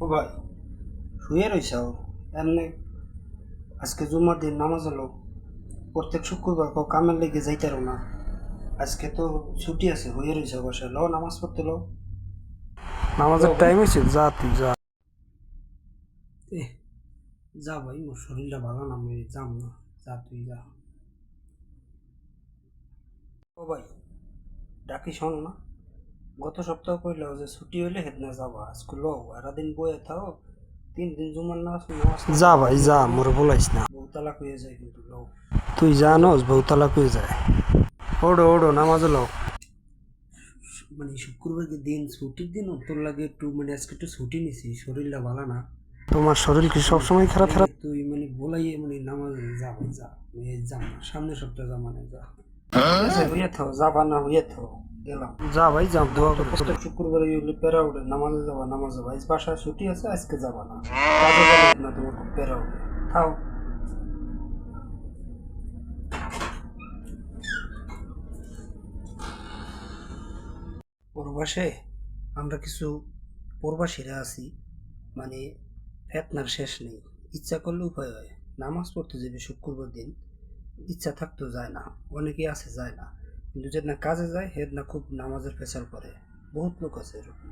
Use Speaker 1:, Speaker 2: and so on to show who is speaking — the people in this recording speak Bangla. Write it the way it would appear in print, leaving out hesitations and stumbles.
Speaker 1: ও ভাই, শুয়ে রইছ এমনি? আজকে জুমার দিন নামাজ হলো। প্রত্যেক শুক্রবার কামের লেগে যাইতারো না। আজকে তো ছুটি আছে, হয়ে রইছ বাসায়, লো নামাজ পড়তে লো।
Speaker 2: নামাজের টাইম হয়েছে, যা তুই যা।
Speaker 1: এ, যা ভাই, মোর শরীরটা ভালো না, আমি যাম না। যা তুই যা। ও ভাই, ডাকি শোন না। গত সপ্তাহ কইল যে ছুটি হইলে হেদনা যাবা, আজকে লো সারাদিন বয়ে থাও। 3 দিন জুমার নামাজ নামাজ না
Speaker 2: যা
Speaker 1: পড়লে
Speaker 2: ভাই
Speaker 1: কিন্তু
Speaker 2: যা,
Speaker 1: তোমার
Speaker 2: মোরে বলাইস না।
Speaker 1: বউ তালাক হয়ে যায় কিন্তু, লো।
Speaker 2: তুই জানোস বহুতলা কই যায়। ওড়ো ওড়ো নামাজ হলো।
Speaker 1: মানে শুক্রবার দিন ছুটির দিন, তোর লাগে একটু মানে আজকে একটু ছুটি নিছি, শরীরটা ভালো না।
Speaker 2: তোমার শরীর কি সবসময় খারাপ খারাপ?
Speaker 1: তুই মানে বলাই মানে নামাজ যা ভাই যা, যাম না, সামনের সপ্তাহে যা, মানে যা। আচ্ছা হইয়া থাও, যাবা না হইয়া থাও, গেলাম।
Speaker 2: যা ভাই যা,
Speaker 1: আমার
Speaker 2: দোয়া
Speaker 1: তো
Speaker 2: করে তোরে।
Speaker 1: প্রত্যেক শুক্রবারে হইলে পেরা উঠে, নামাজে যাবা নামাজ যাবা, আজ বাসায় ছুটি আছে, আজকে যাবা না, কাজে গেলে না, তোমার খুব পেরা উঠে। থাও। প্রবাসে আমরা কিছু প্রবাসীরা আছি, মানে ফেতনার শেষ নেই। ইচ্ছা করলে উপায় হয়, নামাজ পড়তে যাবে শুক্রবার দিন, ইচ্ছা থাকতেও যায় না। অনেকেই আছে যায় না, কিন্তু যে না কাজে যায় হেদ না খুব নামাজের পেছাল করে। বহুত লোক আছে এরকম।